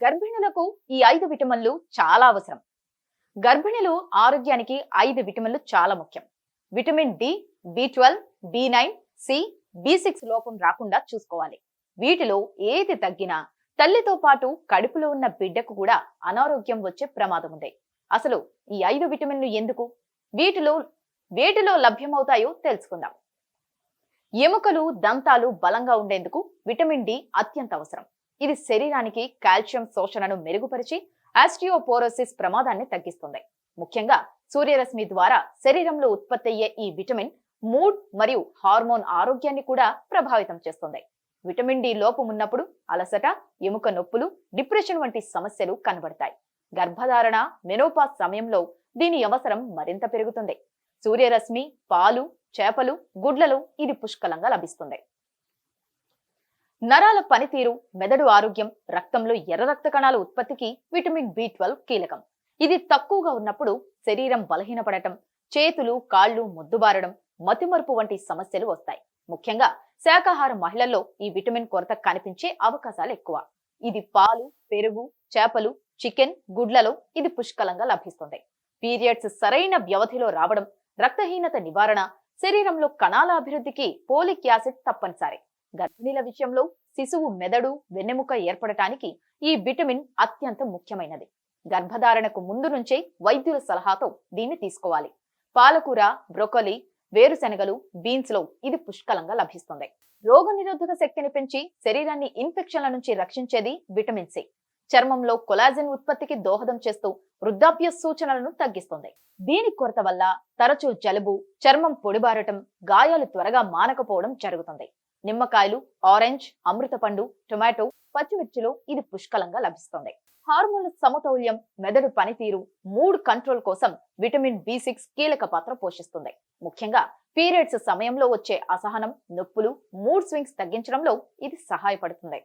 గర్భిణులకు ఈ 5 విటమిన్లు చాలా అవసరం. గర్భిణులు ఆరోగ్యానికి 5 విటమిన్లు చాలా ముఖ్యం. Vitamin D, B12, బి9, C, B6 లోపం రాకుండా చూసుకోవాలి. వీటిలో ఏది తగ్గినా తల్లితో పాటు కడుపులో ఉన్న బిడ్డకు కూడా అనారోగ్యం వచ్చే ప్రమాదం ఉంది. అసలు ఈ 5 విటమిన్లు ఎందుకు? వీటిలో వేటిలో లభ్యమవుతాయో తెలుసుకుందాం. ఎముకలు, దంతాలు బలంగా ఉండేందుకు విటమిన్ డి అత్యంత అవసరం. ఇది శరీరానికి కాల్షియం శోషణను మెరుగుపరిచి ఆస్టియోపోరోసిస్ ప్రమాదాన్ని తగ్గిస్తుంది. ముఖ్యంగా సూర్యరశ్మి ద్వారా శరీరంలో ఉత్పత్తి అయ్యే ఈ విటమిన్ మూడ్ మరియు హార్మోన్ ఆరోగ్యాన్ని కూడా ప్రభావితం చేస్తుంది. విటమిన్ డి లోపం ఉన్నప్పుడు అలసట, ఎముక నొప్పులు, డిప్రెషన్ వంటి సమస్యలు కనబడతాయి. గర్భధారణ, మెనోపాజ్ సమయంలో దీని అవసరం మరింత పెరుగుతుంది. సూర్యరశ్మి, పాలు, చేపలు, గుడ్లలో ఇది పుష్కలంగా లభిస్తుంది. నరాల పనితీరు, మెదడు ఆరోగ్యం, రక్తంలో ఎర్ర రక్త కణాల ఉత్పత్తికి విటమిన్ బి12 కీలకం. ఇది తక్కువగా ఉన్నప్పుడు శరీరం బలహీనపడటం, చేతులు, కాళ్లు మొద్దుబారడం, మతిమరుపు వంటి సమస్యలు వస్తాయి. ముఖ్యంగా శాకాహార మహిళల్లో ఈ విటమిన్ కొరత కనిపించే అవకాశాలు ఎక్కువ. ఇది పాలు, పెరుగు, చేపలు, చికెన్, గుడ్లలో ఇది పుష్కలంగా లభిస్తుంది. పీరియడ్స్ సరైన వ్యవధిలో రావడం, రక్తహీనత నివారణ, శరీరంలో కణాల అభివృద్ధికి పోలిక్ యాసిడ్ తప్పనిసరి. గర్భిణీల విషయంలో శిశువు మెదడు, వెన్నెముక ఏర్పడటానికి ఈ విటమిన్ అత్యంత ముఖ్యమైనది. గర్భధారణకు ముందు నుంచే వైద్యుల సలహాతో దీన్ని తీసుకోవాలి. పాలకూర, బ్రోకలీ, వేరుశెనగలు, బీన్స్ లో ఇది పుష్కలంగా లభిస్తుంది. రోగ నిరోధక శక్తిని పెంచి శరీరాన్ని ఇన్ఫెక్షన్ల నుంచి రక్షించేది విటమిన్ సి. చర్మంలో కొలాజన్ ఉత్పత్తికి దోహదం చేస్తూ వృద్ధాప్య సూచనలను తగ్గిస్తుంది. దీని కొరత వల్ల తరచూ జలుబు, చర్మం పొడిబారటం, గాయాలు త్వరగా మానకపోవడం జరుగుతుంది. నిమ్మకాయలు, ఆరెంజ్, అమృతపండు, టొమాటో, పచ్చిమిర్చిలో ఇది పుష్కలంగా లభిస్తుంది. హార్మోన్ల సమతౌల్యం, మెదడు పనితీరు, మూడ్ కంట్రోల్ కోసం విటమిన్ బి6 కీలక పాత్ర పోషిస్తుంది. ముఖ్యంగా పీరియడ్స్ సమయంలో వచ్చే అసహనం, నొప్పులు, మూడ్ స్వింగ్స్ తగ్గించడంలో ఇది సహాయపడుతుంది.